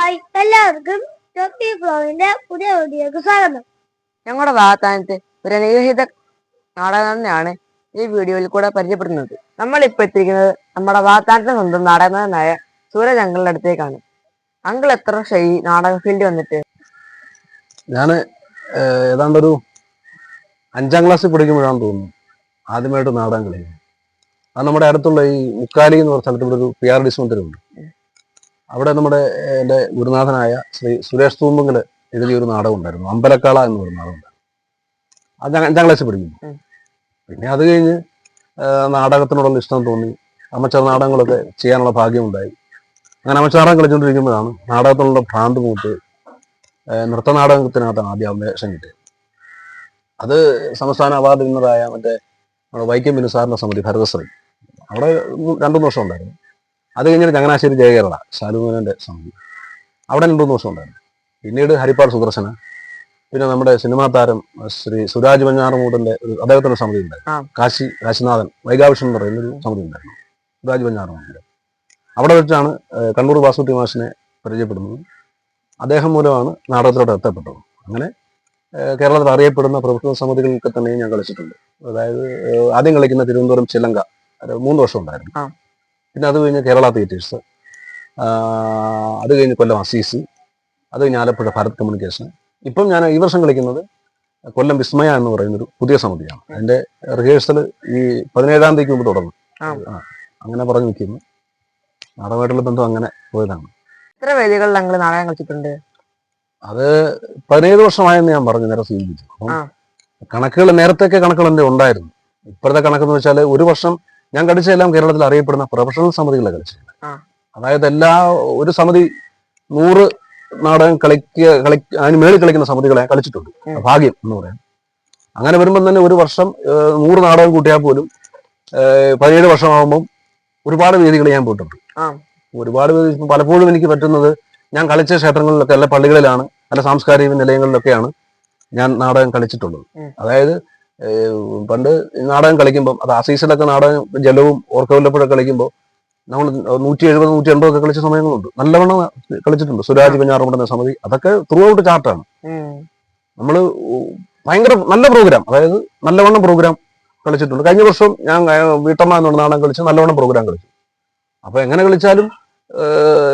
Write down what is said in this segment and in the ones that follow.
Hi എല്ലാവർക്കും ടോപ്പി ഫ്ലോവിന്റെ പുതിയ വീഡിയോക്ക് സ്വാഗതം. ഞങ്ങളുടെ വാഗ്ദാനത്തെ ഒരു അനുഗ്രഹീത നാടകം തന്നെയാണ് ഈ വീഡിയോയിൽ കൂടെ പരിചയപ്പെടുന്നത്. നമ്മളിപ്പോൾ എത്തിയിരിക്കുന്നത് നമ്മുടെ വാഗ്ദാനത്തിന് സ്വന്തം നാടകനായ സൂരജ് അങ്കിളിന്റെ അടുത്തേക്കാണ്. അങ്കിൾ എത്ര വർഷമായി നാടക ഫീൽഡിൽ വന്നിട്ട്? ഞാൻ ഏതാണ്ടൊരു 5ാം ക്ലാസ്സിൽ പഠിക്കുമ്പോഴാണെന്ന് തോന്നുന്നു ആദ്യമായിട്ട് നാടകം കളിക്കുന്നത്. അത് നമ്മുടെ അടുത്തുള്ള ഈ മുക്കാലി എന്ന് പറഞ്ഞ സ്ഥലത്ത് ഇവിടെ ഒരു PRDC മന്ദിരമുണ്ട്. അവിടെ നമ്മുടെ എൻ്റെ ഗുരുനാഥനായ ശ്രീ സുരേഷ് തൂമ്പുങ്കൽ എഴുതിയൊരു നാടകം ഉണ്ടായിരുന്നു, അമ്പലക്കാള എന്ന് പറയുന്ന നാടകം ഉണ്ടായിരുന്നു. അത് 5ാം ക്ലാസ്സിൽ പഠിക്കുന്നു. പിന്നെ അത് കഴിഞ്ഞ് നാടകത്തിനോടുള്ള ഇഷ്ടം തോന്നി, അമച്ചർ നാടകങ്ങളൊക്കെ ചെയ്യാനുള്ള ഭാഗ്യമുണ്ടായി. അങ്ങനെ അമച്ചർ നാടകം കളിച്ചുകൊണ്ടിരിക്കുമ്പോഴാണ് നാടകത്തിനുള്ള ഭ്രാന്ത് മൂത്ത് നൃത്തനാടകത്തിനകത്താണ് ആദ്യം അഭിവേഷം കിട്ടിയത്. അത് സംസ്ഥാന അവാർഡ് വിന്നറായ മറ്റേ വൈക്കം ബിനുസാറിന്റെ സമിതി ഭരതശ്രീ, അവിടെ 2-3 വർഷം ഉണ്ടായിരുന്നു. അത് കഴിഞ്ഞിട്ട് ചങ്ങനാശ്ശേരി ജയകേരള ശാലുമോനന്റെ സമിതി, അവിടെ 2-3 വർഷം ഉണ്ടായിരുന്നു. പിന്നീട് ഹരിപ്പാട് സുദർശന, പിന്നെ നമ്മുടെ സിനിമാ താരം ശ്രീ സുരാജ് വെഞ്ഞാറമൂടിന്റെ അദ്ദേഹത്തിന്റെ സമിതി ഉണ്ടായിരുന്നു. കാശിനാഥൻ വൈകാവിഷൻ എന്ന് പറയുന്നൊരു സമിതി ഉണ്ടായിരുന്നു, സുരാജ് വെഞ്ഞാറമൂടിന്റെ. അവിടെ വെച്ചാണ് കണ്ണൂർ വാസുട്ടി മാഷിനെ പരിചയപ്പെടുന്നത്. അദ്ദേഹം മൂലമാണ് നാടകത്തിലോട്ട് എത്തപ്പെട്ടത്. അങ്ങനെ കേരളത്തിൽ അറിയപ്പെടുന്ന പ്രൊഫഷണൽ സമിതികളൊക്കെ തന്നെയും ഞാൻ കളിച്ചിട്ടുണ്ട്. അതായത് ആദ്യം കളിക്കുന്ന തിരുവനന്തപുരം ചിലങ്ക 3 വർഷം ഉണ്ടായിരുന്നു. പിന്നെ അത് കഴിഞ്ഞ് കേരള തിയേറ്റേഴ്സ്, അത് കഴിഞ്ഞ് കൊല്ലം അസീസി, അത് കഴിഞ്ഞ് ആലപ്പുഴ ഭാരത് കമ്മ്യൂണിക്കേഷൻ. ഇപ്പം ഞാൻ ഈ വർഷം കളിക്കുന്നത് കൊല്ലം വിസ്മയ എന്ന് പറയുന്നൊരു പുതിയ സമിതിയാണ്. അതിന്റെ റിഹേഴ്സൽ ഈ 17-ാം തീയതിക്ക് മുമ്പ് തുടങ്ങും. അങ്ങനെ പറഞ്ഞു നിൽക്കുന്നു. നാടകമായിട്ടുള്ള ബന്ധം അങ്ങനെ പോയതാണ്. എത്ര വേദികളിൽ ഞങ്ങൾ നാടകം കളിച്ചിട്ടുണ്ട്? അത് 17 വർഷമായെന്ന് ഞാൻ പറഞ്ഞു, നേരെ സൂചിപ്പിച്ചു. അപ്പം കണക്കുകൾ നേരത്തെയൊക്കെ കണക്കുകൾ എൻ്റെ ഉണ്ടായിരുന്നു. ഇപ്പോഴത്തെ കണക്കെന്ന് വെച്ചാൽ ഒരു വർഷം ഞാൻ കളിച്ചെല്ലാം കേരളത്തിൽ അറിയപ്പെടുന്ന പ്രൊഫഷണൽ സമിതികളെ കളിച്ചത്. അതായത് ഒരു സമിതി 100 നാടകം അതിന് മേളിൽ കളിക്കുന്ന സമിതികളെ കളിച്ചിട്ടുണ്ട്. ഭാഗ്യം എന്ന് പറയാം. അങ്ങനെ വരുമ്പോൾ തന്നെ ഒരു വർഷം 100 നാടകം കൂട്ടിയാൽ പോലും 17 വർഷമാകുമ്പം ഒരുപാട് വേദികൾ ഞാൻ പോയിട്ടുണ്ട്. ഒരുപാട് വേദി പലപ്പോഴും എനിക്ക് പറ്റുന്നത് ഞാൻ കളിച്ച ക്ഷേത്രങ്ങളിലൊക്കെ, അല്ല പള്ളികളിലാണ്, അല്ല സാംസ്കാരിക നിലയങ്ങളിലൊക്കെയാണ് ഞാൻ നാടകം കളിച്ചിട്ടുള്ളത്. അതായത് പണ്ട് നാടകം കളിക്കുമ്പം അത് ആസീസിലൊക്കെ നാടകം ജലവും ഓർക്കവല്ലപ്പോഴൊക്കെ കളിക്കുമ്പോൾ നമ്മൾ 170-180 ഒക്കെ കളിച്ച സമയങ്ങളുണ്ട്. നല്ലവണ്ണം കളിച്ചിട്ടുണ്ട്. സുരാജ് വെഞ്ഞാറമൂടിന്റെ സമിതി, അതൊക്കെ ത്രൂ ഔട്ട് ചാർട്ടാണ്. നമ്മള് ഭയങ്കര നല്ല പ്രോഗ്രാം, അതായത് നല്ലവണ്ണം പ്രോഗ്രാം കളിച്ചിട്ടുണ്ട്. കഴിഞ്ഞ വർഷം ഞാൻ വീട്ടമ്മ എന്നുള്ള നാടകം കളിച്ച് നല്ലവണ്ണം പ്രോഗ്രാം കളിച്ചു. അപ്പൊ എങ്ങനെ കളിച്ചാലും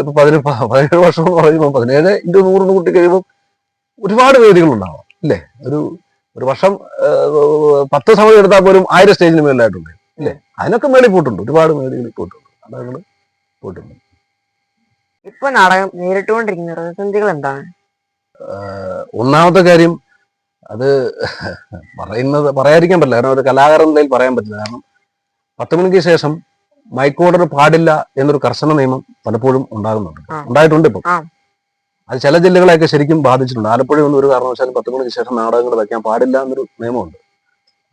ഇപ്പൊ 17 വർഷം എന്ന് പറയുമ്പോൾ 17x100 കൂട്ടി കഴിയുമ്പോൾ ഒരുപാട് വേദികളുണ്ടാവാം അല്ലേ? ഒരു വർഷം 10 സമയം എടുത്താൽ പോലും 1000 സ്റ്റേജിന് മേളിലായിട്ടുണ്ട് അല്ലേ? അതിനൊക്കെ മേളിൽ പോയിട്ടുണ്ട്, ഒരുപാട് വേദികളിൽ പോയിട്ടുണ്ട്, നാടകങ്ങൾ പോയിട്ടുണ്ട്. ഇപ്പൊ നാടകം നേരിട്ടുകൊണ്ടിരിക്കുന്ന പ്രതിസന്ധികൾ എന്താണ്? ഒന്നാമത്തെ കാര്യം, അത് പറയാതിരിക്കാൻ പറ്റില്ല. കാരണം ഒരു കലാകാരൻ നിലയിൽ പറയാൻ പറ്റില്ല. കാരണം 10 മണിക്ക് ശേഷം മൈക്ക് ഓർഡർ പാടില്ല എന്നൊരു കർശന നിയമം പലപ്പോഴും ഉണ്ടായിട്ടുണ്ട്. ഇപ്പം അത് ചില ജില്ലകളെയൊക്കെ ശരിക്കും ബാധിച്ചിട്ടുണ്ട്. ആലപ്പുഴ ഒന്നും ഒരു കാരണവശാലും 10 മണിക്ക് ശേഷം നാടകങ്ങൾ വയ്ക്കാൻ പാടില്ല എന്നൊരു നിയമമുണ്ട്.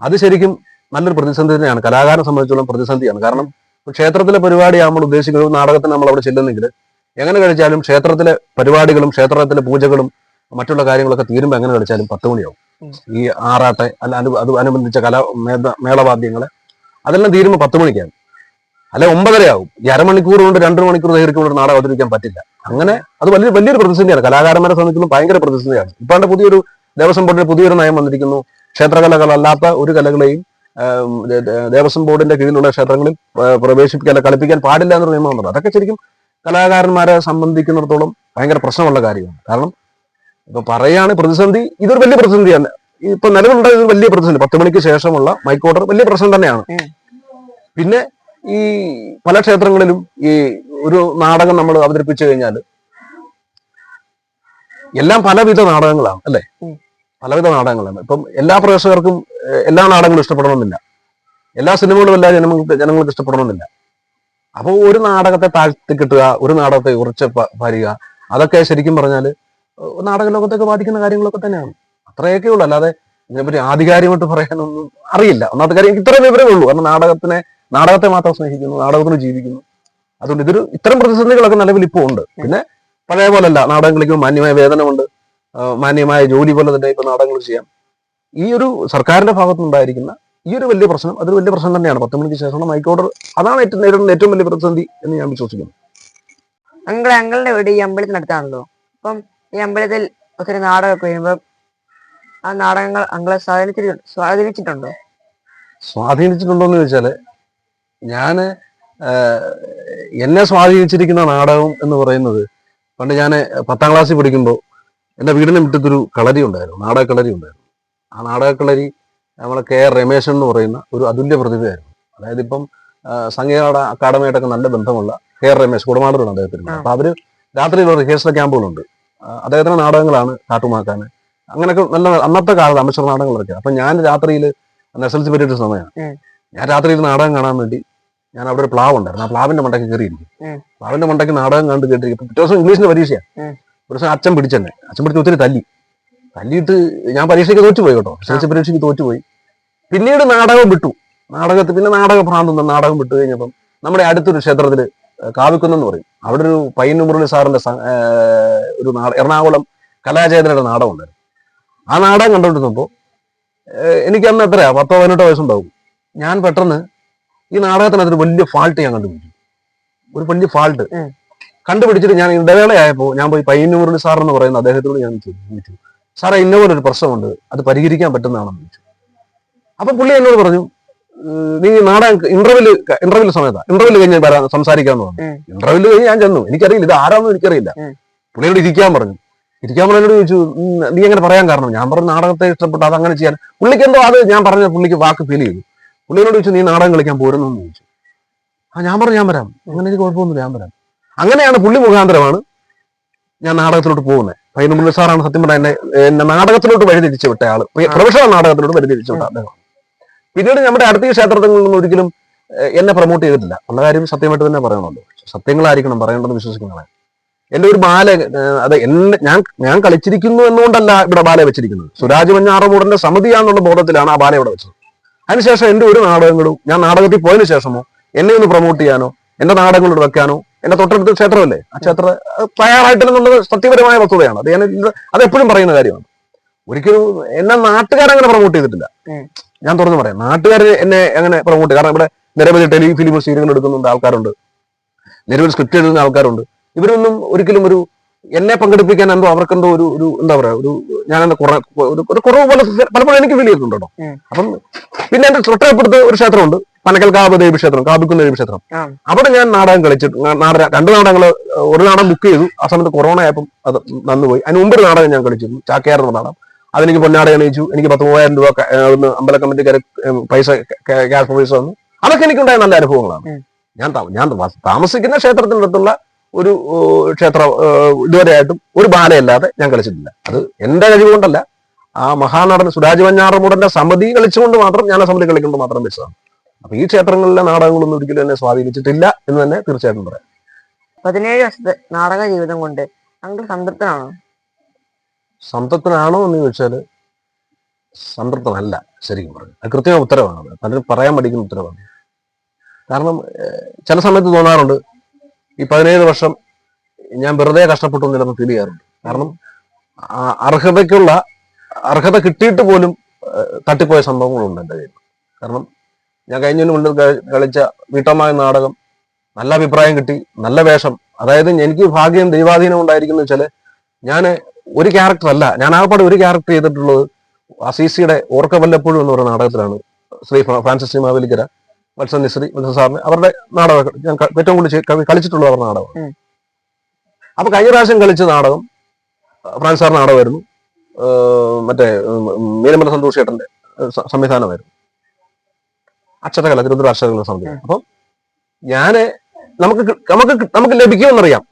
അത് ശരിക്കും നല്ലൊരു പ്രതിസന്ധി തന്നെയാണ്, കലാകാരനെ സംബന്ധിച്ചോളം പ്രതിസന്ധിയാണ്. കാരണം ക്ഷേത്രത്തിലെ പരിപാടിയാകുമ്പോൾ ഉദ്ദേശിക്കുന്നത് നാടകത്തിന് നമ്മൾ അവിടെ ചെല്ലുന്നെങ്കിൽ എങ്ങനെ കഴിച്ചാലും ക്ഷേത്രത്തിലെ പരിപാടികളും ക്ഷേത്രത്തിലെ പൂജകളും മറ്റുള്ള കാര്യങ്ങളൊക്കെ തീരുമ്പോൾ എങ്ങനെ കഴിച്ചാലും 10 മണിയാവും. ഈ ആറാട്ടെ അല്ല അത് അനുബന്ധിച്ച മേളവാദ്യങ്ങളെ അതെല്ലാം തീരുമ്പോൾ 10 മണിക്കാണ്, അല്ലെ 9:30 ആവും. ഈ അരമണിക്കൂർ കൊണ്ട് 2 മണിക്കൂർ ദൈർഘ്യമുള്ള നാടകം അവതരിപ്പിക്കാൻ പറ്റില്ല. അങ്ങനെ അത് വലിയൊരു പ്രതിസന്ധിയാണ്, കലാകാരന്മാരെ സംബന്ധിച്ചും ഭയങ്കര പ്രതിസന്ധിയാണ്. ഇപ്പോഴത്തെ പുതിയൊരു ദേവസ്വം ബോർഡിന്റെ പുതിയൊരു നയം വന്നിരിക്കുന്നു. ക്ഷേത്രകലകളല്ലാത്ത ഒരു കലകളെയും ദേവസ്വം ബോർഡിന്റെ കീഴിലുള്ള ക്ഷേത്രങ്ങളിൽ കളിപ്പിക്കാൻ പാടില്ല എന്നൊരു നിയമം വന്നത്. അതൊക്കെ ശരിക്കും കലാകാരന്മാരെ സംബന്ധിക്കുന്നിടത്തോളം ഭയങ്കര പ്രശ്നമുള്ള കാര്യമാണ്. കാരണം ഇപ്പൊ പറയുകയാണ് പ്രതിസന്ധി, ഇതൊരു വലിയ പ്രതിസന്ധിയാണ്. ഇപ്പൊ നിലവിലുണ്ടായ ഒരു വലിയ പ്രതിസന്ധി 10 മണിക്ക് ശേഷമുള്ള മൈക്ക് ഓർഡർ വലിയ പ്രശ്നം തന്നെയാണ്. പിന്നെ ഈ പല ക്ഷേത്രങ്ങളിലും ഈ ഒരു നാടകം നമ്മൾ അവതരിപ്പിച്ചു കഴിഞ്ഞാൽ എല്ലാം പലവിധ നാടകങ്ങളാണ് അല്ലെ? പലവിധ നാടകങ്ങളാണ്. ഇപ്പം എല്ലാ പ്രേക്ഷകർക്കും എല്ലാ നാടകങ്ങളും ഇഷ്ടപ്പെടണമെന്നില്ല, എല്ലാ സിനിമകളും എല്ലാ ജനങ്ങൾക്ക് ഇഷ്ടപ്പെടണമെന്നില്ല. അപ്പോൾ ഒരു നാടകത്തെ താഴ്ത്തി കിട്ടുക, ഒരു നാടകത്തെ ഉറച്ച് പാരുക, അതൊക്കെ ശരിക്കും പറഞ്ഞാൽ നാടക ലോകത്തൊക്കെ ബാധിക്കുന്ന കാര്യങ്ങളൊക്കെ തന്നെയാണ്. അത്രയൊക്കെ ഉള്ളൂ. അല്ലാതെ ഇതിനെപ്പറ്റി ആധികാരികമായിട്ട് പറയാനൊന്നും അറിയില്ല. ഒന്നാമത്തെ കാര്യം എനിക്ക് ഇത്രയും വിവരമേ ഉള്ളൂ. കാരണം നാടകത്തെ മാത്രം സ്നേഹിക്കുന്നു, നാടകത്തിന് ജീവിക്കുന്നു. അതുകൊണ്ട് ഇത്തരം പ്രതിസന്ധികളൊക്കെ നിലവിൽ ഇപ്പോൾ ഉണ്ട്. പിന്നെ പഴയ പോലല്ല, നാടകം കളിക്കുമ്പോൾ മാന്യമായ വേതനമുണ്ട്, മാന്യമായ ജോലി പോലെ തന്നെ ഇപ്പൊ നാടകങ്ങൾ ചെയ്യാം. ഈ ഒരു സർക്കാരിന്റെ ഭാഗത്തുനിന്നുണ്ടായിരിക്കുന്ന ഈ ഒരു വലിയ പ്രശ്നം, അതൊരു വലിയ പ്രശ്നം തന്നെയാണ്. 10 മണിക്ക് ശേഷമുള്ള മൈക്ക് ഓർഡർ, അതാണ് നേരിടുന്ന ഏറ്റവും വലിയ പ്രതിസന്ധി എന്ന് ഞാൻ വിശ്വസിക്കുന്നു. അങ്ങളുടെ വീട് ഈ അമ്പലത്തിനടുത്താണല്ലോ. അപ്പം ഈ അമ്പലത്തിൽ ഒത്തിരി നാടകമൊക്കെ കഴിയുമ്പോൾ ആ നാടകങ്ങൾ അങ്ങളെ സ്വാധീനിച്ചിട്ടുണ്ടോ? സ്വാധീനിച്ചിട്ടുണ്ടോന്ന് ചോദിച്ചാല് ഞാന് എന്നെ സ്വാധീനിച്ചിരിക്കുന്ന നാടകം എന്ന് പറയുന്നത്, പണ്ട് ഞാൻ 10ാം ക്ലാസ്സിൽ പഠിക്കുമ്പോൾ എൻ്റെ വീടിന് മുറ്റത്തൊരു കളരി ഉണ്ടായിരുന്നു, നാടക കളരി ഉണ്ടായിരുന്നു. ആ നാടക കളരി നമ്മളെ KR രമേശൻ എന്ന് പറയുന്ന ഒരു അതുല്യ പ്രതിഭയായിരുന്നു. അതായത് ഇപ്പം സംഗീത അക്കാദമിയായിട്ടൊക്കെ നല്ല ബന്ധമുള്ള KR രമേശ്, കുടമാടൂരാണ് അദ്ദേഹത്തിന്. അപ്പൊ അവര് രാത്രിയിലുള്ള റിഹേഴ്സൽ ക്യാമ്പുകളുണ്ട്. അദ്ദേഹത്തിന്റെ നാടകങ്ങളാണ് കാട്ടുമാക്കാൻ, അങ്ങനെയൊക്കെ നല്ല അന്നത്തെ കാലത്ത് അമച്ചർ നാടകങ്ങളൊക്കെ. അപ്പൊ ഞാൻ രാത്രിയിൽ SLC പറ്റിയൊരു സമയമാണ്, ഞാൻ രാത്രിയിൽ നാടകം കാണാൻ വേണ്ടി ഞാൻ അവിടെ ഒരു പ്ലാവ് ഉണ്ടായിരുന്നു, ആ പ്ലാവിന്റെ മണ്ടയ്ക്ക് കയറിയിരിക്കും. പ്ലാവിന്റെ മണ്ടയ്ക്ക് നാടകം കണ്ട് കേട്ടിരിക്കും. പിറ്റേ ദിവസം ഇംഗ്ലീഷിന് പരീക്ഷയാണ്. ഒരു ദിവസം അച്ഛൻ പിടിച്ച് ഒത്തിരി തല്ലിയിട്ട് ഞാൻ പരീക്ഷയ്ക്ക് തോറ്റുപോയി കേട്ടോ, SLC പരീക്ഷയ്ക്ക് തോറ്റുപോയി. പിന്നീട് നാടകം വിട്ടു. പിന്നെ നാടക ഭ്രാന്ത് നാടകം വിട്ടു കഴിഞ്ഞപ്പം നമ്മുടെ അടുത്തൊരു ക്ഷേത്രത്തില് കാവിക്കുന്നെന്ന് പറയും, അവിടെ ഒരു പയ്യന്നൂർ മുരളി സാറിന്റെ ഒരു എറണാകുളം കലാചേതനയുടെ നാടകം ഉണ്ടായിരുന്നു. ആ നാടകം കണ്ടുകൊണ്ടിരുന്നപ്പോ എനിക്ക് അന്ന് എത്രയാ 10-18 വയസ്സുണ്ടാവും. ഞാൻ പെട്ടെന്ന് ഈ നാടകത്തിനകത്തൊരു വലിയ ഫാൾട്ട് ഞാൻ കണ്ടുപിടിച്ചു. ഒരു വലിയ ഫാൾട്ട് കണ്ടുപിടിച്ചിട്ട് ഞാൻ ഇടവേളയായപ്പോ ഞാൻ പോയി പയ്യന്നൂർ മുരളി സാർ എന്ന് പറയുന്ന അദ്ദേഹത്തോട് ഞാൻ ചോദിച്ചു, സാറേ ഇന്ന പോലെ ഒരു പ്രശ്നമുണ്ട്, അത് പരിഹരിക്കാൻ പറ്റുന്നതാണെന്ന് ചോദിച്ചു. അപ്പൊ പുള്ളി എന്നോട് പറഞ്ഞു, നീ നാടകം ഇന്റർവ്യൂല് സമയത്താ, ഇന്റർവ്യൂല് കഴിഞ്ഞ് വരാൻ സംസാരിക്കാന്ന് പറഞ്ഞു. ഇന്റർവ്യൂല് കഴിഞ്ഞ് ഞാൻ ചെന്നു, എനിക്കറിയില്ല ഇത് ആരാന്നും എനിക്കറിയില്ല. പുള്ളിയോട് ഇരിക്കാൻ പറഞ്ഞു എന്നോട് ചോദിച്ചു, നീ എങ്ങനെ പറയാൻ കാരണം? ഞാൻ പറഞ്ഞു നാടകത്തെ ഇഷ്ടപ്പെട്ടു, അത് അങ്ങനെ ചെയ്യാൻ. പുള്ളിക്ക് എന്തോ അത് ഞാൻ പറഞ്ഞ പുള്ളിക്ക് വാക്ക് ഫീൽ ചെയ്തു. പുള്ളിയോട് ചോദിച്ചു, നീ നാടകം കളിക്കാൻ പോരുന്നെന്ന് ചോദിച്ചു. ഞാൻ പറഞ്ഞു ഞാൻ വരാം, അങ്ങനെ എനിക്ക് കുഴപ്പമൊന്നുമില്ല, ഞാൻ വരാം. അങ്ങനെയാണ് പുള്ളി മുഖാന്തരമാണ് ഞാൻ നാടകത്തിലോട്ട് പോകുന്നത്. പയ്യന്നൂർ സാറാണ് സത്യം പറഞ്ഞാൽ എന്നെ നാടകത്തിലോട്ട് വഴിതിരിച്ചു വിട്ട ആള്, പ്രൊഫഷണൽ നാടകത്തിലോട്ട് വഴിതിരിച്ചു വിട്ട അദ്ദേഹം. പിന്നീട് നമ്മുടെ അടുത്ത ക്ഷേത്രത്തിൽ നിന്നും ഒരിക്കലും എന്നെ പ്രൊമോട്ട് ചെയ്തിട്ടില്ല. ഉള്ള കാര്യം സത്യമായിട്ട് തന്നെ പറയണമല്ലോ, സത്യങ്ങളായിരിക്കണം പറയേണ്ടത്, വിശ്വസിക്കുന്നതാണ്. എന്റെ ഒരു ബാല, അത് ഞാൻ കളിച്ചിരിക്കുന്നു എന്നുകൊണ്ടല്ല ഇവിടെ ബാല വെച്ചിരിക്കുന്നത്, സുരാജ് വെഞ്ഞാറമൂടിന്റെ സമിതിയാന്നുള്ള ബോധത്തിലാണ് ആ ബാല ഇവിടെ വെച്ചത്. അതിനുശേഷം എന്റെ ഒരു നാടകങ്ങളും ഞാൻ നാടകത്തിൽ പോയതിനു ശേഷമോ എന്നെ ഒന്ന് പ്രൊമോട്ട് ചെയ്യാനോ എന്റെ നാടകങ്ങളോട് വെക്കാനോ, എന്റെ തൊട്ടടുത്ത ക്ഷേത്രമല്ലേ, ആ ക്ഷേത്രം തയ്യാറായിട്ടില്ലെന്നുള്ളത് സത്യപരമായ വസ്തുതയാണ്. അത് എപ്പോഴും പറയുന്ന കാര്യമാണ്. ഒരിക്കലും എന്നെ നാട്ടുകാരങ്ങനെ പ്രൊമോട്ട് ചെയ്തിട്ടില്ല. ഞാൻ തുറന്നു പറയാം, നാട്ടുകാർ എന്നെ അങ്ങനെ പ്രൊമോട്ട്, കാരണം ഇവിടെ നിരവധി ടെലിഫിലിം സീരിയലുകൾ എടുക്കുന്നുണ്ട് ആൾക്കാരുണ്ട്, നിരവധി സ്ക്രിപ്റ്റ് എഴുതുന്ന ആൾക്കാരുണ്ട്. ഇവരൊന്നും ഒരിക്കലും എന്നെ പങ്കെടുപ്പിക്കാൻ എന്തോ അവർക്കെന്തോ ഒരു എന്താ പറയാ, ഞാനെന്താ ഒരു കുറവ് പോലെ പലപ്പോഴും എനിക്ക് ഫീൽ ചെയ്തിട്ടുണ്ട് കേട്ടോ. അപ്പം പിന്നെ എന്റെ തൊട്ടപ്പുറത്ത് ഒരു ക്ഷേത്രമുണ്ട്, പനക്കൽകാവ് ദേവി ക്ഷേത്രം, കാവിക്കുന്ന ദേവി ക്ഷേത്രം. അവിടെ ഞാൻ നാടകം കളിച്ചിട്ട് 2 നാടകങ്ങൾ, ഒരു നാടകം ബുക്ക് ചെയ്തു, ആ സമയത്ത് കൊറോണ ആയപ്പം അത് നന്നുപോയി. അതിന് മുമ്പൊരു നാടകം ഞാൻ കളിച്ചിരുന്നു, ചാക്യാർ എന്ന നാടകം. അതെനിക്ക് പൊന്നാട അണിയിച്ചു, എനിക്ക് 10,000 രൂപ അമ്പല കമ്മിറ്റിക്കാരെ പൈസ ക്യാഷ് പൈസ വന്നു. അതൊക്കെ എനിക്കുണ്ടായ നല്ല അനുഭവങ്ങളാണ്. ഞാൻ താമസിക്കുന്ന ക്ഷേത്രത്തിനടുത്തുള്ള ഒരു ക്ഷേത്ര ഇതുവരെയായിട്ടും ഒരു ബാലയല്ലാതെ ഞാൻ കളിച്ചിട്ടില്ല. അത് എന്റെ കഴിവുകൊണ്ടല്ല, ആ മഹാനടൻ സുരാജ് വെഞ്ഞാറമൂടന്റെ സമിതി കളിച്ചുകൊണ്ട് മാത്രം, ഞാൻ ആ സമിതി കളിക്കൊണ്ട് മാത്രം വെച്ചതാണ്. അപ്പൊ ഈ ക്ഷേത്രങ്ങളിലെ നാടകങ്ങളൊന്നും ഒരിക്കലും എന്നെ സ്വാധീനിച്ചിട്ടില്ല എന്ന് തന്നെ തീർച്ചയായിട്ടും പറയാം. 17 വർഷത്തെ നാടക ജീവിതം കൊണ്ട് അങ്കിൾ സംതൃപ്തനാണോ? സംതൃപ്തനാണോ എന്ന് ചോദിച്ചാല് സംതൃപ്തനല്ല, ശരിക്കും പറഞ്ഞു. അത് കൃത്യമായ ഉത്തരവാണ്, പലരും പറയാൻ പഠിക്കുന്ന ഉത്തരവാണ്. കാരണം ചില സമയത്ത് തോന്നാറുണ്ട്, ഈ 17 വർഷം ഞാൻ വെറുതെ കഷ്ടപ്പെട്ടു എന്ന് ഫീൽ ചെയ്യാറുണ്ട്. കാരണം അർഹത കിട്ടിയിട്ട് പോലും തട്ടിപ്പോയ സംഭവങ്ങളുണ്ട് എൻ്റെ കയ്യിൽ. കാരണം ഞാൻ കഴിഞ്ഞതിന് മുന്നിൽ കളിച്ച വീട്ടമ്മ നാടകം നല്ല അഭിപ്രായം കിട്ടി, നല്ല വേഷം. അതായത് എനിക്ക് ഭാഗ്യം ദൈവാധീനം ഉണ്ടായിരിക്കുന്നു വെച്ചാല്, ഞാൻ ഒരു ക്യാരക്ടർ അല്ല, ഞാൻ ആകപ്പാട് ഒരു ക്യാരക്ടർ ചെയ്തിട്ടുള്ളത് അസീസിയുടെ ഓർക്ക വല്ലപ്പോഴും എന്ന് പറയുന്ന നാടകത്തിലാണ്. ശ്രീ ഫ്രാൻസിസ് സി മാവേലിക്കര, വത്സൻ നിസ്രി, വത്സൻ സാറിന് അവരുടെ നാടകം ഞാൻ ഏറ്റവും കൂടുതൽ കളിച്ചിട്ടുള്ള അവരുടെ നാടകം. അപ്പൊ കഴിഞ്ഞ പ്രാവശ്യം കളിച്ച നാടകം ഫ്രാൻസ് സാർ നാടകമായിരുന്നു, മറ്റേ മീനമല സന്തോഷ് ചേട്ടന്റെ സംവിധാനമായിരുന്നു, അക്ഷരകല, തിരുവനന്തപുരം അക്ഷരകല സംവിധാനം. അപ്പം നമുക്ക് ലഭിക്കുമെന്നറിയാം,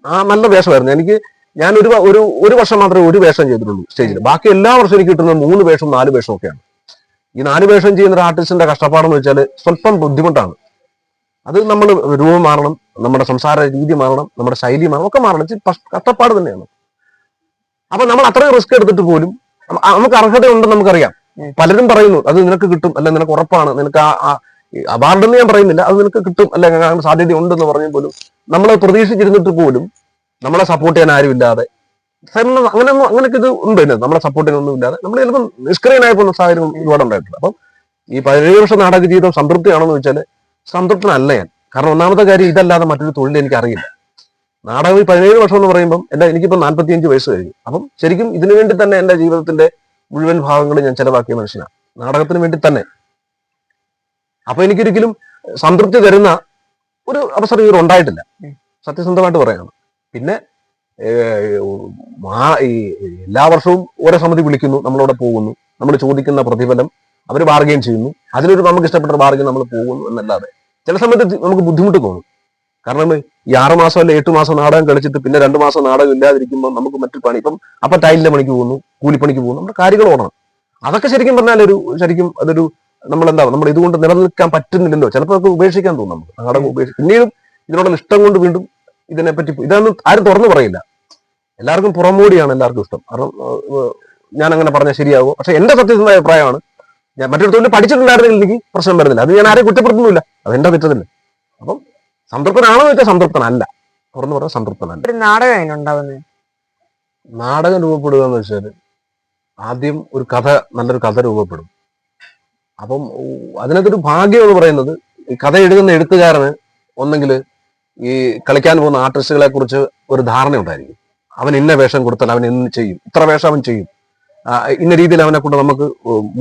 ആ നല്ല വേഷമായിരുന്നു എനിക്ക്. ഞാൻ ഒരു വർഷം മാത്രമേ ഒരു വേഷം ചെയ്തിട്ടുള്ളൂ സ്റ്റേജിൽ. ബാക്കി എല്ലാ വർഷവും എനിക്ക് കിട്ടുന്നത് 3 വേഷവും 4 വേഷവും ഒക്കെയാണ്. ഈ 4 വേഷം ചെയ്യുന്ന ഒരു ആർട്ടിസ്റ്റിന്റെ കഷ്ടപ്പാടെന്ന് വെച്ചാൽ സ്വല്പം ബുദ്ധിമുട്ടാണ്. അത് നമ്മൾ രൂപം മാറണം, നമ്മുടെ സംസാര രീതി മാറണം, നമ്മുടെ ശൈലി മാറണം, ഒക്കെ മാറണം. കഷ്ടപ്പാട് തന്നെയാണ്. അപ്പൊ നമ്മൾ അത്രയും റിസ്ക് എടുത്തിട്ട് പോലും നമുക്ക് അർഹതയുണ്ടെന്ന് നമുക്കറിയാം. പലരും പറയുന്നു അത് നിനക്ക് കിട്ടും, അല്ലെ നിനക്ക് ഉറപ്പാണ്, നിനക്ക് അവാർഡെന്ന് ഞാൻ പറയുന്നില്ല, അത് നിനക്ക് കിട്ടും, അല്ലെ സാധ്യത ഉണ്ടെന്ന് പറഞ്ഞ പോലും നമ്മൾ പ്രതീക്ഷിച്ചിരുന്നിട്ട് പോലും നമ്മളെ സപ്പോർട്ട് ചെയ്യാൻ ആരും ഇല്ലാതെ, അങ്ങനെയൊക്കെ ഇത് ഉണ്ട്. നമ്മളെ സപ്പോർട്ട് ചെയ്യാനൊന്നും ഇല്ലാതെ നമ്മൾ ചിലപ്പോൾ നിഷ്ക്രിയനായ പോകുന്ന സാഹചര്യം ഒരുപാട് ഉണ്ടായിട്ടുണ്ട്. അപ്പം ഈ 17 വർഷം നാടക ജീവിതം സംതൃപ്തിയാണെന്ന് വെച്ചാൽ സംതൃപ്തനല്ല ഞാൻ. കാരണം ഒന്നാമത്തെ കാര്യം, ഇതല്ലാതെ മറ്റൊരു തൊഴിൽ എനിക്ക് അറിയില്ല. നാടകം ഈ 17 വർഷം എന്ന് പറയുമ്പോൾ എനിക്കിപ്പോൾ 45 വയസ്സ് കഴിഞ്ഞു. അപ്പം ശരിക്കും ഇതിനു വേണ്ടി തന്നെ എന്റെ ജീവിതത്തിന്റെ മുഴുവൻ ഭാഗങ്ങളും ഞാൻ ചെലവാക്കിയ മനുഷ്യനാണ്, നാടകത്തിന് വേണ്ടി തന്നെ. അപ്പൊ എനിക്കൊരിക്കലും സംതൃപ്തി തരുന്ന ഒരു അവസരം ഇവർ ഉണ്ടായിട്ടില്ല, സത്യസന്ധമായിട്ട് പറയണം. പിന്നെ ഈ എല്ലാ വർഷവും ഓരോ സമിതി വിളിക്കുന്നു, നമ്മളവിടെ പോകുന്നു, നമ്മൾ ചോദിക്കുന്ന പ്രതിഫലം അവർ ബാർഗെയിൻ ചെയ്യുന്നു, അതിലൊരു നമുക്ക് ഇഷ്ടപ്പെട്ട ബാർഗെയിൻ നമ്മൾ പോകുന്നു എന്നല്ലാതെ ചില സമയത്ത് നമുക്ക് ബുദ്ധിമുട്ട് തോന്നും. കാരണം ഈ 6 മാസം അല്ലെ 8 മാസം നാടകം കളിച്ചിട്ട് പിന്നെ 2 മാസം നാടകം ഇല്ലാതിരിക്കുമ്പോൾ നമുക്ക് മറ്റു പണി, അപ്പൊ ടൈലിന്റെ പണിക്ക് പോകുന്നു, കൂലിപ്പണിക്ക് പോകുന്നു, നമ്മുടെ കാര്യങ്ങൾ ഓടണം. അതൊക്കെ ശരിക്കും പറഞ്ഞാൽ അതൊരു നമ്മൾ ഇതുകൊണ്ട് നിലനിൽക്കാൻ പറ്റുന്നില്ലല്ലോ, ചിലപ്പോൾ നമുക്ക് ഉപേക്ഷിക്കാൻ തോന്നും. നമുക്ക് നാടകം പിന്നീടും ഇതിനോടുള്ള ഇഷ്ടം കൊണ്ട് വീണ്ടും ഇതിനെപ്പറ്റി ഇതൊന്നും ആരും തുറന്നു പറയില്ല. എല്ലാവർക്കും പുറമോടിയാണ് എല്ലാവർക്കും ഇഷ്ടം. കാരണം ഞാൻ അങ്ങനെ പറഞ്ഞാൽ ശരിയാകുമോ, പക്ഷെ എന്റെ സത്യസന്ധമായ അഭിപ്രായമാണ്. ഞാൻ മറ്റൊരു തൊഴിൽ പഠിച്ചിട്ടുണ്ടായിരുന്നെങ്കിൽ എനിക്ക് പ്രശ്നം വരുന്നില്ല, അത് ഞാൻ ആരെയും കുറ്റപ്പെടുത്തുന്നില്ല, അതെന്റെ തെറ്റത്തില്ല. അപ്പം സംതൃപ്തനാണോ എന്ന് വെച്ചാൽ സംതൃപ്തനല്ല, തുറന്നു പറഞ്ഞാൽ സംതൃപ്തനല്ല. നാടകം രൂപപ്പെടുക എന്ന് വെച്ചാൽ ആദ്യം നല്ലൊരു കഥ രൂപപ്പെടും. അപ്പം അതിനകത്തൊരു ഭാഗ്യം എന്ന് പറയുന്നത്, ഈ കഥ എഴുതുന്ന എഴുത്തുകാരന് ഒന്നെങ്കിൽ ഈ കളിക്കാൻ പോകുന്ന ആർട്ടിസ്റ്റുകളെ കുറിച്ച് ഒരു ധാരണ ഉണ്ടായിരിക്കും. അവൻ ഇന്ന വേഷം കൊടുത്താൽ അവൻ എന്ന് ചെയ്യും, ഇത്ര വേഷം അവൻ ചെയ്യും, ഇന്ന രീതിയിൽ അവനെ കൊണ്ട് നമുക്ക്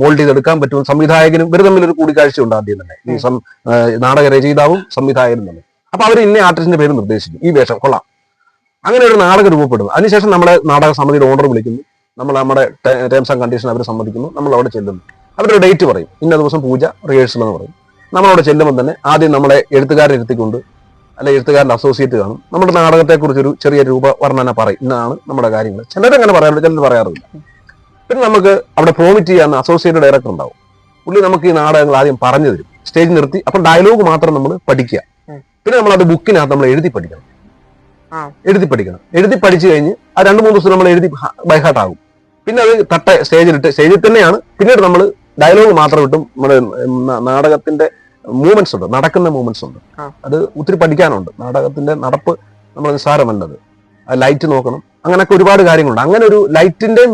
മോൾഡ് ചെയ്തെടുക്കാൻ പറ്റും. സംവിധായകനും ഇവർ തമ്മിലൊരു കൂടിക്കാഴ്ച ഉണ്ട് ആദ്യം തന്നെ, ഈ നാടക രചയിതാവും സംവിധായകനും തന്നെ. അപ്പൊ അവർ ഇന്ന ആർട്ടിസ്റ്റിന്റെ പേര് നിർദ്ദേശിക്കും, ഈ വേഷം കൊള്ളാം, അങ്ങനെ ഒരു നാടകം രൂപപ്പെടും. അതിനുശേഷം നമ്മളെ നാടക സമിതിയുടെ ഓർഡർ വിളിക്കുന്നു, നമ്മൾ നമ്മുടെ ടേംസ് ആൻഡ് കണ്ടീഷൻ അവർ സമ്മതിക്കുന്നു, നമ്മൾ അവിടെ ചെല്ലുന്നു, അവരൊരു ഡേറ്റ് പറയും, ഇന്ന ദിവസം പൂജ റിഹേഴ്സൽ എന്ന് പറയും. നമ്മളവിടെ ചെല്ലുമ്പോൾ തന്നെ ആദ്യം നമ്മളെ എഴുത്തുകാരൻ ഇരുത്തിക്കൊണ്ട്, അല്ലെ എഴുത്തുകാരൻ്റെ അസോസിയേറ്റ് കാണും, നമ്മുടെ നാടകത്തെക്കുറിച്ചൊരു ചെറിയ രൂപവർണ്ണന പറയും, ഇന്നാണ് നമ്മുടെ കാര്യങ്ങൾ. ചിലരങ്ങനെ പറയാറുണ്ട്, ചിലർ പറയാറില്ല. പിന്നെ നമുക്ക് അവിടെ പ്രോമിറ്റ് ചെയ്യാൻ അസോസിയേറ്റ് ഡയറക്ടർ ഉണ്ടാവും, പുള്ളി നമുക്ക് ഈ നാടകങ്ങൾ ആദ്യം പറഞ്ഞു തരും, സ്റ്റേജ് നിർത്തി. അപ്പം ഡയലോഗ് മാത്രം നമ്മൾ പഠിക്കുക. പിന്നെ നമ്മളത് ബുക്കിനകത്ത് നമ്മൾ എഴുതി പഠിക്കണം. എഴുതി പഠിച്ചു കഴിഞ്ഞ് ആ 2-3 ദിവസം നമ്മൾ എഴുതി ബൈഹാർട്ട് ആകും. പിന്നെ അത് സ്റ്റേജിൽ തന്നെയാണ്. പിന്നീട് നമ്മൾ ഡയലോഗ് മാത്രം ഇട്ടും നമ്മുടെ നാടകത്തിന്റെ മൂവ്മെന്റ്സ് ഉണ്ട്, നടക്കുന്ന മൂവ്മെന്റ്സ് ഉണ്ട്, അത് ഒത്തിരി പഠിക്കാനുണ്ട്. നാടകത്തിന്റെ നടപ്പ് നമ്മൾ നിസ്സാരമല്ലത്, ലൈറ്റ് നോക്കണം, അങ്ങനെയൊക്കെ ഒരുപാട് കാര്യങ്ങളുണ്ട്. അങ്ങനെ ഒരു ലൈറ്റിന്റെ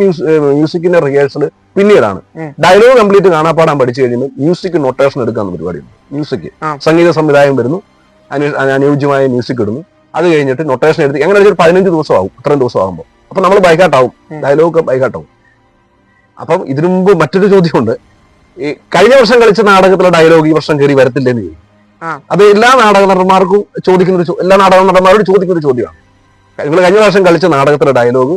മ്യൂസിക്കിന്റെ റിഹേഴ്സൽ പിന്നീടാണ്. ഡയലോഗ് കംപ്ലീറ്റ് കാണാപ്പാടാൻ പഠിച്ചു കഴിയുമ്പോൾ മ്യൂസിക് നൊട്ടേഷൻ എടുക്കാന്ന് പരിപാടിയുണ്ട്. മ്യൂസിക് സംഗീത സംവിധായം വരുന്നു, അനുയോജ്യമായ മ്യൂസിക് ഇടുന്നു, അത് കഴിഞ്ഞിട്ട് നൊട്ടേഷൻ എടുത്ത് അങ്ങനെ ഒരു 15 ദിവസം ആവും. ഇത്രയും ദിവസം ആകുമ്പോൾ അപ്പൊ നമ്മൾ ബൈഹാർട്ടാവും, ഡയലോഗ് ബൈഹാർട്ടാവും. അപ്പം ഇതിനു മുമ്പ് മറ്റൊരു ചോദ്യമുണ്ട്, ഈ കഴിഞ്ഞ വർഷം കളിച്ച നാടകത്തിലെ ഡയലോഗ് ഈ വർഷം കയറി വരത്തില്ലെന്ന് ചോദിക്കും. അത് എല്ലാ നാടക നടന്മാർക്കും എല്ലാ നാടക നടന്മാരോട് ചോദിക്കുന്ന ഒരു ചോദ്യമാണ്. നിങ്ങൾ കഴിഞ്ഞ വർഷം കളിച്ച നാടകത്തിലെ ഡയലോഗ്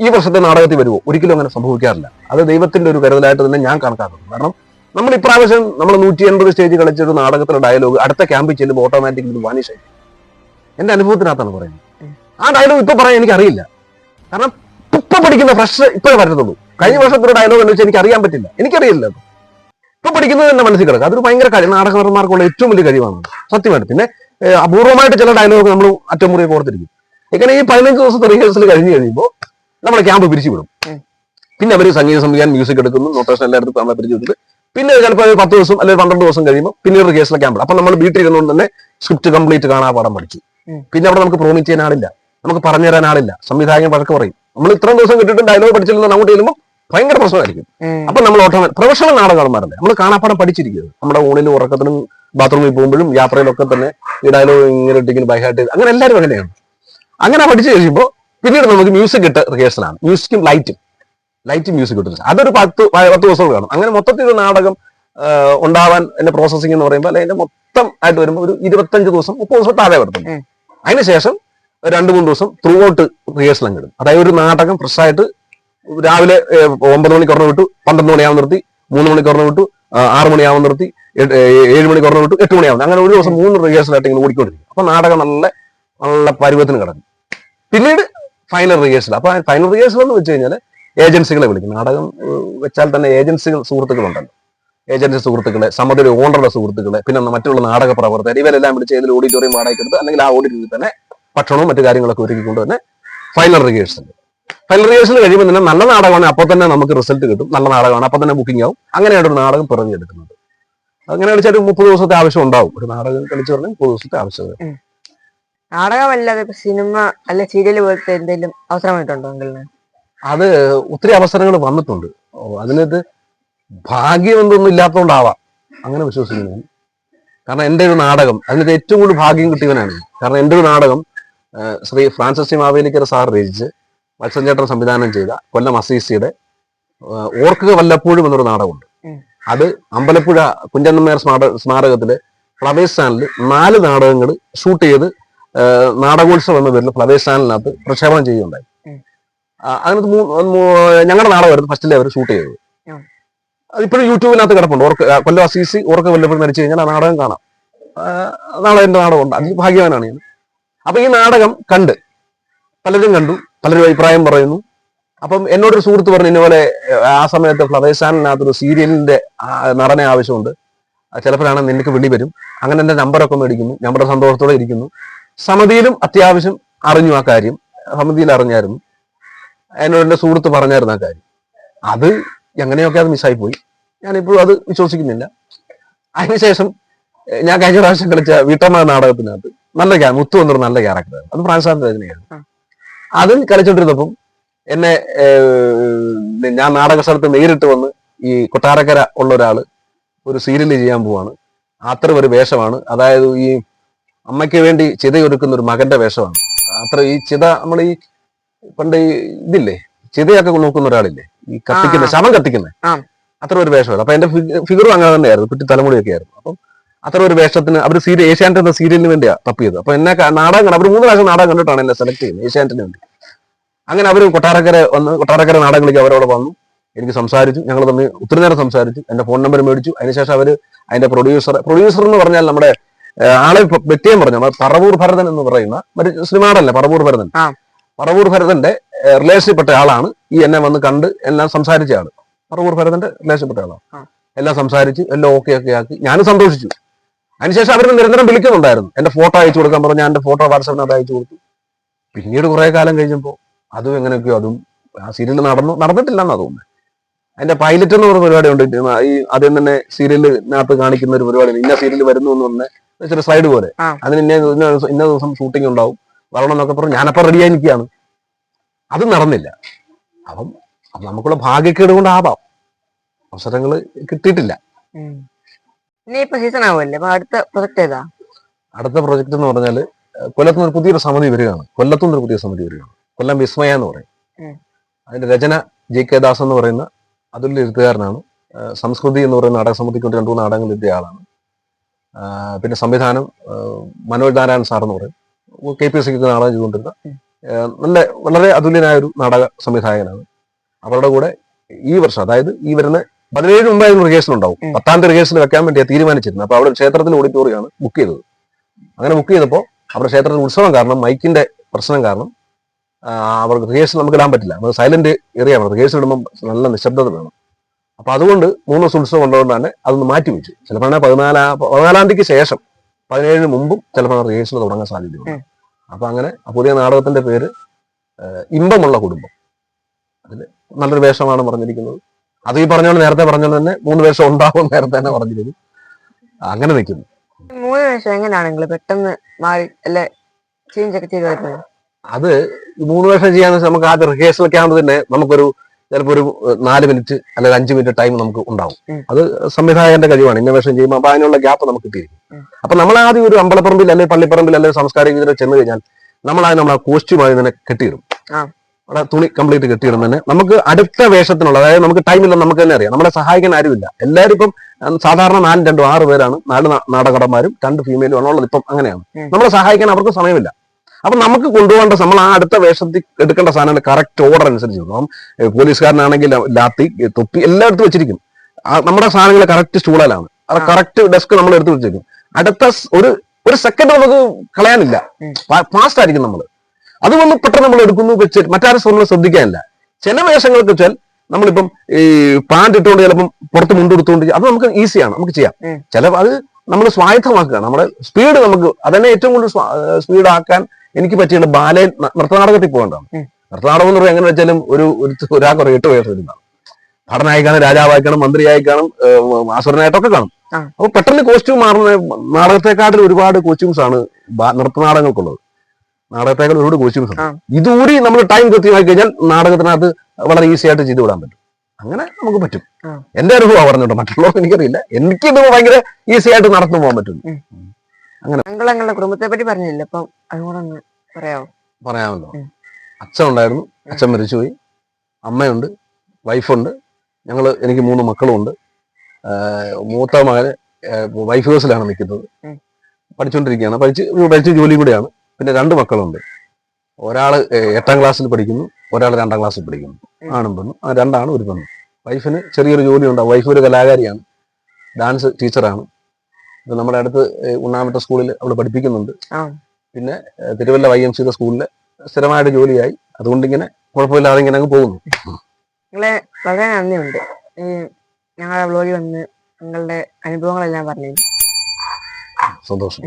ഈ വർഷത്തെ നാടകത്തിൽ വരുമോ? ഒരിക്കലും അങ്ങനെ സംഭവിക്കാറില്ല. അത് ദൈവത്തിന്റെ ഒരു കരുതലായിട്ട് തന്നെ ഞാൻ കണക്കാക്കുന്നു. കാരണം നമ്മൾ ഇപ്രാവശ്യം നമ്മൾ 180 സ്റ്റേജ് കളിച്ചൊരു നാടകത്തിലെ ഡയലോഗ് അടുത്ത ക്യാമ്പിൽ ചെല്ലുമ്പോൾ ഓട്ടോമാറ്റിക്കലി വാനിഷ് ആയി. എന്റെ അനുഭവത്തിനകത്താണ് പറയുന്നത്. ആ ഡയലോഗ് ഇപ്പൊ പറയാൻ എനിക്കറിയില്ല. കാരണം ഇപ്പൊ പഠിക്കുന്ന ഫ്രഷ് ഇപ്പോഴേ പറ്റത്തുള്ളൂ. കഴിഞ്ഞ വർഷത്തെ ഡയലോഗ് എന്ന് വെച്ചാൽ എനിക്ക് അറിയാൻ പറ്റില്ല, എനിക്കറിയില്ല. ഇപ്പൊ പഠിക്കുന്നത് എന്റെ മനസ്സിൽ കിടക്കുക. അതൊരു ഭയങ്കര നാടകന്മാർക്കുള്ള ഏറ്റവും വലിയ കഴിവാണ് സത്യമായിട്ട്. പിന്നെ അപൂർവമായിട്ട് ചില ഡയലോഗ് നമ്മൾ അറ്റമുറിയൊക്കെ ഓർത്തിരിക്കും. ഇങ്ങനെ ഈ 15 ദിവസത്തെ റിഹേഴ്സൽ കഴിഞ്ഞ് കഴിയുമ്പോൾ നമ്മളെ ക്യാമ്പ് പിരിച്ചു വിടും. പിന്നെ അവർ സംഗീത സംവിധാനം മ്യൂസിക് എടുക്കുന്നു, നൊട്ടേഷൻ എല്ലായിടത്തും നമ്മളെ പിരിച്ചു വിട്ടിട്ട് പിന്നെ ചിലപ്പോൾ 10 ദിവസം അല്ലെങ്കിൽ 12 ദിവസം കഴിയുമ്പോൾ പിന്നെ റിഹേഴ്സൽ ക്യാമ്പ്. അപ്പൊ നമ്മൾ വീട്ടിൽ ഇരുന്നുകൊണ്ട് തന്നെ സ്ക്രിപ്റ്റ് കംപ്ലീറ്റ് കാണാപാഠം പഠിച്ചു. പിന്നെ അവിടെ നമുക്ക് പ്രോമിറ്റ് ചെയ്യാൻ ആളില്ല, നമുക്ക് പറഞ്ഞു തരാൻ ആളില്ല, സംവിധായകൻ വഴക്ക് പറയും. നമ്മൾ ഇത്രയും ദിവസം കിട്ടിയിട്ട് ഡയലോഗ് പഠിച്ചില്ലെന്ന് അങ്ങോട്ട് ചെല്ലുമ്പോൾ ഭയങ്കര പ്രശ്നമായിരിക്കും. അപ്പൊ നമ്മൾ പ്രൊഫഷണൽ നാടകന്മാരല്ലേ, നമ്മൾ കാണാപ്പാടം പഠിച്ചിരിക്കുന്നത്. നമ്മുടെ ഊണിലും ഉറക്കത്തിനും ബാത്റൂമിൽ പോകുമ്പോഴും യാത്രയിലൊക്കെ തന്നെ ഈ ഡയലോഗ് ഇങ്ങനെ ഇട്ടിങ്ങനെ ബൈഹാർട്ട് ചെയ്ത് അങ്ങനെ എല്ലാവരും അങ്ങനെയാണ്. അങ്ങനെ പഠിച്ചു കഴിയുമ്പോൾ പിന്നീട് നമുക്ക് മ്യൂസിക് ഇട്ട് റിഹേഴ്സലാണ്. മ്യൂസിക്കും ലൈറ്റ് മ്യൂസിക് ഇട്ട് അതൊരു 10 ദിവസം കാണും. അങ്ങനെ മൊത്തത്തിൽ ഒരു നാടകം ഉണ്ടാവാൻ എന്റെ പ്രോസസ്സിംഗ് എന്ന് പറയുമ്പോൾ അല്ലെ എന്റെ മൊത്തം ആയിട്ട് വരുമ്പോൾ ഒരു 25 ദിവസം 30 ദിവസം താഴെ വരുത്തുന്നു. അതിനുശേഷം 2-3 ദിവസം ത്രൂ ഔട്ട് റിഹേഴ്സൽ കിട്ടും. അതായത് ഒരു നാടകം ഫ്രഷായിട്ട് രാവിലെ 9 മണിക്ക് ഒരെണ്ണം വിട്ടു, 12 മണിയാവും നിർത്തി, 3 മണിക്ക് ഒരെണ്ണം വിട്ടു, 6 മണിയാവും നിർത്തി, 7 മണിക്ക് ഒരെണ്ണം വിട്ടു, 8 മണിയാവും. അങ്ങനെ ഒരു ദിവസം 3 റിഹേഴ്സലായിട്ട് ഇങ്ങനെ ഓടിക്കൊണ്ടിരിക്കും. അപ്പൊ നാടകം നല്ല പരുവത്തിന് കിടക്കും. പിന്നീട് ഫൈനൽ റിഹേഴ്സൽ. അപ്പൊ ഫൈനൽ റിഹേഴ്സൽ എന്ന് വെച്ച് കഴിഞ്ഞാൽ ഏജൻസികളെ വിളിക്കും. നാടകം വെച്ചാൽ തന്നെ സുഹൃത്തുക്കളുണ്ടല്ലോ, ഏജൻസി സുഹൃത്തുക്കളെ, സമിതിയുടെ ഓണറുടെ സുഹൃത്തുക്കളെ, പിന്നെ മറ്റുള്ള നാടക പ്രവർത്തകർ, ഇവരെല്ലാം വിളിച്ച് ഏതൊരു ഓഡിറ്റോറിയം വാടകയ്ക്കെടുത്ത് അല്ലെങ്കിൽ ആ ഓഡിറ്റോറിയത്തിൽ തന്നെ ഭക്ഷണവും മറ്റു കാര്യങ്ങളൊക്കെ ഒരുക്കിക്കൊണ്ട് തന്നെ ഫൈനൽ റിഹേഴ്സൽ കഴിയുമ്പോൾ തന്നെ നല്ല നാടകമാണ്, അപ്പോൾ തന്നെ നമുക്ക് റിസൾട്ട് കിട്ടും. നല്ല നാടകമാണ്, അപ്പോൾ തന്നെ ബുക്കിംഗ് ആവും. അങ്ങനെയാണ് ഒരു നാടകം പിറഞ്ഞെടുക്കുന്നത്. അങ്ങനെ കളിച്ചാൽ ഒരു 30 ദിവസത്തെ ആവശ്യം ഉണ്ടാവും. ഒരു നാടകം കളിച്ചു പറഞ്ഞാൽ 30 ദിവസത്തെ ആവശ്യം. നാടകമല്ലാതെ സിനിമ അല്ലെ സീരിയൽ പോലത്തെ എന്തെങ്കിലും അവസരമായിട്ടുണ്ടോ? അത് ഒത്തിരി അവസരങ്ങൾ വന്നിട്ടുണ്ട്. അതിനകത്ത് ഭാഗ്യം എന്തൊന്നും ഇല്ലാത്തതുകൊണ്ടാവാം അങ്ങനെ വിശ്വസിക്കുന്നു. കാരണം എൻ്റെ ഒരു നാടകം അതിനകത്ത് ഏറ്റവും കൂടുതൽ ഭാഗ്യം കിട്ടിയവനാണ്. കാരണം എൻ്റെ ഒരു നാടകം Shri Francis T Mavelikkara sir രചിച്ച് വത്സൻ ചേട്ടൻ സംവിധാനം ചെയ്ത കൊല്ലം അസീസിയുടെ ഓർക്കുക വല്ലപ്പോഴും എന്നൊരു നാടകമുണ്ട്. അത് അമ്പലപ്പുഴ കുഞ്ചന്നമ്മേർ സ്മാരകത്തിലെ ഫ്ലവേഴ്സ് ചാനലിൽ 4 നാടകങ്ങൾ ഷൂട്ട് ചെയ്ത് നാടകോത്സവം എന്ന പേരിൽ ഫ്ലവേഴ്സ് ചാനലിനകത്ത് പ്രക്ഷേപണം ചെയ്യുകയുണ്ടായി. അതിനകത്ത് ഞങ്ങളുടെ നാടകമായിരുന്നു ഫസ്റ്റിലെ അവർ ഷൂട്ട് ചെയ്തത്. അതിപ്പോഴും യൂട്യൂബിനകത്ത് കിടപ്പുണ്ട്. കൊല്ലം അസീസി ഓർക്ക വല്ലപ്പോഴും മരിച്ചു കഴിഞ്ഞാൽ ആ നാടകം കാണാം. നാളെ എന്റെ നാടകമുണ്ട്. അതിൽ ഭാഗ്യവാനാണ് ഞാൻ. അപ്പൊ ഈ നാടകം കണ്ട് പലരും കണ്ടു, പലരും അഭിപ്രായം പറയുന്നു. അപ്പം എന്നോടൊരു സുഹൃത്ത് പറഞ്ഞു, ഇതുപോലെ ആ സമയത്ത് ഫ്ലവേഴ്സ് ചാനലിനകത്തൊരു സീരിയലിന്റെ നടനെ ആവശ്യമുണ്ട്, ചിലപ്പോഴാണ് നിനക്ക് വിളി വരും. അങ്ങനെ എന്റെ നമ്പറൊക്കെ മേടിക്കുന്നു. നമ്പറുടെ സന്തോഷത്തോടെ ഇരിക്കുന്നു. സമിതിയിലും അത്യാവശ്യം അറിഞ്ഞു ആ കാര്യം. സമിതിയിൽ അറിഞ്ഞായിരുന്നു. എന്നോട് എന്റെ സുഹൃത്ത് പറഞ്ഞായിരുന്നു ആ കാര്യം. അത് എങ്ങനെയൊക്കെ അത് മിസ്സായി പോയി. ഞാനിപ്പോഴും അത് വിശ്വസിക്കുന്നില്ല. അതിനുശേഷം ഞാൻ കഴിഞ്ഞ പ്രാവശ്യം കളിച്ച വീട്ടമ്മ നാടകത്തിനകത്ത് നല്ല മുത്തു എന്നൊരു നല്ല ക്യാരക്ടറാണ്. അത് ഫ്രാൻസാറിന്റെ രചനയായിരുന്നു. അതിൽ കളിച്ചോണ്ടിരുന്നപ്പം എന്നെ ഞാൻ നാടക സ്ഥലത്ത് നേരിട്ട് വന്ന് ഈ കൊട്ടാരക്കര ഉള്ള ഒരാള് ഒരു സീരിയൽ ചെയ്യാൻ പോവാണ്. അത്ര ഒരു വേഷമാണ്. അതായത് ഈ അമ്മയ്ക്ക് വേണ്ടി ചിതയൊരുക്കുന്ന ഒരു മകന്റെ വേഷമാണ്. അത്ര ഈ ചിത നമ്മൾ ഈ പണ്ട് ഈ ഇതില്ലേ ചിതയൊക്കെ നോക്കുന്ന ഒരാളില്ലേ, ഈ കത്തിക്കുന്ന ശവം കത്തിക്കുന്നത്, അത്ര ഒരു വേഷമാണ്. അപ്പൊ എന്റെ ഫിഗറും അങ്ങനെ തന്നെയായിരുന്നു. കുറ്റി തലമുടിയൊക്കെ ആയിരുന്നു. അപ്പം അത്ര ഒരു വേഷത്തിന് അവർ ഏഷ്യാനെറ്റ് എന്ന സീരിയലിന് വേണ്ടിയാണ് തപ്പിയത്. അപ്പൊ എന്നെ നാടകം കണ്ടു. അവർ 3 പ്രാവശ്യം നാടകം കണ്ടിട്ടാണ് എന്നെ സെലക്ട് ചെയ്യുന്നത് ഏഷ്യാനെറ്റിന് വേണ്ടി. അങ്ങനെ അവർ കൊട്ടാരക്കര നാടകങ്ങളിലേക്ക് അവരവിടെ വന്നു. എനിക്ക് സംസാരിച്ചു. ഞങ്ങൾ തമ്മിൽ ഒത്തിരി നേരം സംസാരിച്ചു. എന്റെ ഫോൺ നമ്പർ മേടിച്ചു. അതിനുശേഷം അവര് അതിന്റെ പ്രൊഡ്യൂസർ എന്ന് പറഞ്ഞാൽ നമ്മുടെ ആളെ വ്യക്തിയും പറഞ്ഞു, പറവൂർ ഭരതൻ എന്ന് പറയുന്ന ഒരു സിനിമാടല്ലേ പറവൂർ ഭരതൻ. പറവൂർ ഭരതന്റെ റിലേഷൻപ്പെട്ട ആളാണ് ഈ എന്നെ വന്ന് കണ്ട് എല്ലാം സംസാരിച്ച ആള്. പറവൂർ ഭരതന്റെ റിലേഷൻപ്പെട്ട ആളാണ്. എല്ലാം സംസാരിച്ച് എല്ലാം ഓക്കെ ആക്കി ഞാനും സന്തോഷിച്ചു. അതിനുശേഷം അവർ നിരന്തരം വിളിക്കുന്നുണ്ടായിരുന്നു. എന്റെ ഫോട്ടോ അയച്ചു കൊടുക്കാൻ പറഞ്ഞു. ഞാൻ എന്റെ ഫോട്ടോ വാട്സാപ്പിനകത്ത് അയച്ചു കൊടുത്തു. പിന്നീട് കുറെ കാലം കഴിഞ്ഞപ്പോൾ അതും എങ്ങനെയൊക്കെയോ അതും ആ സീരിയൽ നടന്നിട്ടില്ലെന്നാ തോന്നുന്നത്. അതിന്റെ പൈലറ്റ് എന്ന് പറഞ്ഞ പരിപാടി ഉണ്ട്. ഈ ആദ്യം തന്നെ സീരിയലിനകത്ത് കാണിക്കുന്ന ഒരു പരിപാടി, ഇന്ന സീരിയൽ വരുന്നു എന്ന് പറഞ്ഞ ചെറിയ സ്ലൈഡ് പോലെ. അതിന് ഇന്ന ദിവസം ഷൂട്ടിംഗ് ഉണ്ടാവും, വരണം എന്നൊക്കെ പറഞ്ഞു. ഞാനപ്പം റെഡിയായി നിൽക്കുകയാണ്. അത് നടന്നില്ല. അപ്പം നമുക്കുള്ള ഭാഗ്യക്കേട് കൊണ്ടാവാം അവസരങ്ങൾ കിട്ടിയിട്ടില്ല. ഇനിയിപ്പോ സീസൺ ആവുമല്ലേ, അപ്പൊ അടുത്ത പ്രൊജക്ട് ഏതാ? അടുത്ത പ്രൊജക്ട് എന്ന് പറഞ്ഞാല് കൊല്ലത്തുനിന്ന് ഒരു പുതിയൊരു സമിതി വരികയാണ്. കൊല്ലത്തുനിന്ന് ഒരു പുതിയ സമിതി വരികയാണ്. കൊല്ലം വിസ്മയ എന്ന് പറയും. അതിന്റെ രചന JK ദാസ് എന്ന് പറയുന്ന അതുല്യ എഴുത്തുകാരനാണ്. സംസ്കൃതി എന്ന് പറയുന്ന നാടക സമിതിക്ക് 2-3 നാടകങ്ങൾ എഴുതിയ ആളാണ്. പിന്നെ സംവിധാനം മനോജ് നാരായൺ സാർ എന്ന് പറയും. KPSC നാടകം ചെയ്തുകൊണ്ടിരുന്ന വളരെ അതുല്യനായ ഒരു നാടക സംവിധായകനാണ്. അവരുടെ കൂടെ ഈ വർഷം, അതായത് ഈ വരുന്ന 17 മുമ്പായിരുന്നു റിഹേഴ്സൽ ഉണ്ടാവും. 10ാം തീയതി റിഹേഴ്സൽ വെക്കാൻ വേണ്ടിയാണ് തീരുമാനിച്ചിരുന്നത്. അപ്പൊ അവിടെ ക്ഷേത്രത്തിൽ ഓഡിറ്റോറിയമാണ് ബുക്ക് ചെയ്തത്. അങ്ങനെ ബുക്ക് ചെയ്തപ്പോൾ അവിടെ ക്ഷേത്രത്തിൽ ഉത്സവം കാരണം മൈക്കിന്റെ പ്രശ്നം കാരണം അവർക്ക് റിഹേഴ്സൽ നമുക്ക് ഇടാൻ പറ്റില്ല. നമ്മൾ സൈലന്റ് ഏരിയ ആണ്. റിഹേഴ്സൽ ഇടുമ്പോൾ നല്ല നിശബ്ദത വേണം. അപ്പൊ അതുകൊണ്ട് 3 ദിവസം ഉത്സവം ഉള്ളതുകൊണ്ട് തന്നെ അതൊന്ന് മാറ്റി വെച്ചു. ചിലപ്പോൾ 14ാം തീയതിക്ക് ശേഷം 17 മുമ്പും ചിലപ്പോൾ റിഹേഴ്സൽ തുടങ്ങാൻ സാധ്യതയുണ്ട്. അപ്പൊ അങ്ങനെ പുതിയ നാടകത്തിന്റെ പേര് ഇമ്പമുള്ള കുടുംബം. അതിൽ നല്ലൊരു വേഷമാണ് പറഞ്ഞിരിക്കുന്നത്. അത് ഈ പറഞ്ഞോണ്ട് നേരത്തെ പറഞ്ഞോണ്ട് തന്നെ 3 വേഷം ഉണ്ടാവും നേരത്തെ തന്നെ പറഞ്ഞിരുന്നു. അങ്ങനെ നിൽക്കുന്നു. 3 വേഷം എങ്ങനെയാണെങ്കിൽ പെട്ടെന്ന് മാറി അല്ലെ ചേഞ്ച് ഒക്കെ ചെയ്ത് വരുന്നത്? അത് 3 വേഷം ചെയ്യാന്ന് വെച്ചാൽ നമുക്ക് ആദ്യം റിഹേഴ്സൽ ഒക്കെ ആകുമ്പോൾ തന്നെ നമുക്കൊരു ചിലപ്പോൾ ഒരു 4 മിനിറ്റ് അല്ലെങ്കിൽ 5 മിനിറ്റ് ടൈം നമുക്ക് ഉണ്ടാവും. അത് സംവിധായകന്റെ കഴിവാണ്. ഇന്ന വേഷം ചെയ്യുമ്പോൾ അപ്പൊ അതിനുള്ള ഗ്യാപ്പ് നമുക്ക് കിട്ടിയിരിക്കും. അപ്പൊ നമ്മൾ ആദ്യം ഒരു അമ്പലപ്പറമ്പിൽ അല്ലെങ്കിൽ പള്ളിപ്പറമ്പിൽ അല്ലെങ്കിൽ സാംസ്കാരിക കേന്ദ്രം ചെന്ന് കഴിഞ്ഞാൽ നമ്മളെ കോസ്റ്റ്യൂമായി തന്നെ കെട്ടിയിടും. അവിടെ തുണി കംപ്ലീറ്റ് കെട്ടിയിടും തന്നെ. നമുക്ക് അടുത്ത വേഷത്തിനുള്ള, അതായത് നമുക്ക് ടൈമില്ല, നമുക്ക് തന്നെ അറിയാം. നമ്മളെ സഹായിക്കാൻ ആരുമില്ല. എല്ലാവരും ഇപ്പം സാധാരണ 4-2-6 പേരാണ്. 4 നാടകടന്മാരും 2 ഫീമെയിലും ആണുള്ളത്. ഇപ്പം അങ്ങനെയാണ്. നമ്മളെ സഹായിക്കാൻ അവർക്ക് സമയമില്ല. അപ്പൊ നമുക്ക് കൊണ്ടുപോകേണ്ട നമ്മൾ ആ അടുത്ത വേഷത്തിൽ എടുക്കേണ്ട സാധനങ്ങൾ കറക്റ്റ് ഓർഡർ അനുസരിച്ച് അപ്പം പോലീസുകാരനാണെങ്കിൽ ലാത്തി തൊപ്പി എല്ലായിടത്തും വെച്ചിരിക്കും. നമ്മുടെ സാധനങ്ങൾ കറക്റ്റ് സ്റ്റൂളിലാണ്. അത് കറക്റ്റ് ഡെസ്ക് നമ്മൾ എടുത്ത് വെച്ചിരിക്കും. അടുത്ത ഒരു സെക്കൻഡ് നമുക്ക് കളയാനില്ല. ഫാസ്റ്റ് ആയിരിക്കും നമ്മൾ. അതുകൊണ്ട് പെട്ടെന്ന് നമ്മൾ എടുക്കുന്നു വെച്ച് മറ്റാരും നമ്മൾ ശ്രദ്ധിക്കാനില്ല. ചില വേഷങ്ങൾക്ക് വെച്ചാൽ നമ്മളിപ്പം ഈ പാൻറ് ഇട്ടുകൊണ്ട് ചിലപ്പം പുറത്ത് മുണ്ടെടുത്തുകൊണ്ട് അത് നമുക്ക് ഈസിയാണ്, നമുക്ക് ചെയ്യാം. അത് നമ്മൾ സ്വായത്തമാക്കുകയാണ്. നമ്മുടെ സ്പീഡ് നമുക്ക് അതന്നെ ഏറ്റവും കൂടുതൽ സ്പീഡ് ആക്കാൻ എനിക്ക് പറ്റിയുള്ള ബാലയിൽ നൃത്തനാടകത്തിൽ പോകേണ്ടതാണ്. നൃത്തനാടകം എന്ന് പറയുന്നത് എങ്ങനെ വെച്ചാലും ഒരാൾക്ക് 8 വയസ്സ് വരുന്നതാണ്. ഭടനായി കാണും, രാജാവായി കാണും, മന്ത്രിയായി കാണും, ആസുരനായിട്ടൊക്കെ കാണും. അപ്പൊ പെട്ടെന്ന് കോസ്റ്റ്യൂം മാറുന്ന നാടകത്തെക്കാട്ടിൽ ഒരുപാട് കോസ്റ്റ്യൂംസ് ആണ് നൃത്തനാടകങ്ങൾക്കുള്ളത്. നാടകത്തേക്കാൾ ഒരുപാട് കോസ്റ്റ്യൂംസ് ആണ്. ഇതുകൂടി നമ്മൾ ടൈം കൃത്യമായി കഴിഞ്ഞാൽ നാടകത്തിനകത്ത് വളരെ ഈസി ആയിട്ട് ചെയ്തു വിടാൻ പറ്റും. അങ്ങനെ നമുക്ക് പറ്റും. എന്റെ അനുഭവം പറഞ്ഞിട്ടോ, മറ്റുള്ളവർക്ക് എനിക്കറിയില്ല. എനിക്കിത് ഭയങ്കര ഈസി ആയിട്ട് നടന്നു പോകാൻ പറ്റും. അങ്ങനെ ഞങ്ങളുടെ കുടുംബത്തെ പറ്റി പറഞ്ഞില്ല. അപ്പം അതുകൂടെ പറയാമോ? പറയാമല്ലോ. അച്ഛൻ ഉണ്ടായിരുന്നു, അച്ഛൻ മരിച്ചുപോയി. അമ്മയുണ്ട്, വൈഫുണ്ട്, എനിക്ക് 3 മക്കളുമുണ്ട്. മൂത്ത മകൻ വൈഫ് ഹൗസിലാണ് നിൽക്കുന്നത്, പഠിച്ചുകൊണ്ടിരിക്കുകയാണ്. പഠിച്ച് ജോലി കൂടെയാണ്. പിന്നെ 2 മക്കളുണ്ട്. ഒരാള് 8ാം ക്ലാസ്സിൽ പഠിക്കുന്നു, ഒരാൾ 2ാം ക്ലാസ്സിൽ പഠിക്കുന്നു. ആണും പെണ്ണും, 2 ആണ്, 1 പെണ്ണും. വൈഫിന് ചെറിയൊരു ജോലിയുണ്ട്. വൈഫ് ഒരു കലാകാരിയാണ്, ഡാൻസ് ടീച്ചറാണ്. ഇപ്പൊ നമ്മുടെ അടുത്ത് ഉണ്ണാമറ്റ സ്കൂളിൽ അവള് പഠിപ്പിക്കുന്നുണ്ട്. പിന്നെ തിരുവല്ല YMC സ്കൂളിൽ സ്ഥിരമായിട്ട് ജോലിയായി. അതുകൊണ്ട് ഇങ്ങനെ കുഴപ്പമില്ലാതെ ഇങ്ങനെ അങ്ങ് പോകുന്നു. നിങ്ങളെ വളരെ നന്ദിയുണ്ട് ഞങ്ങളുടെ വ്ലോഗിൽ വന്ന് നിങ്ങളുടെ അനുഭവങ്ങളെല്ലാം പറഞ്ഞു. സന്തോഷം.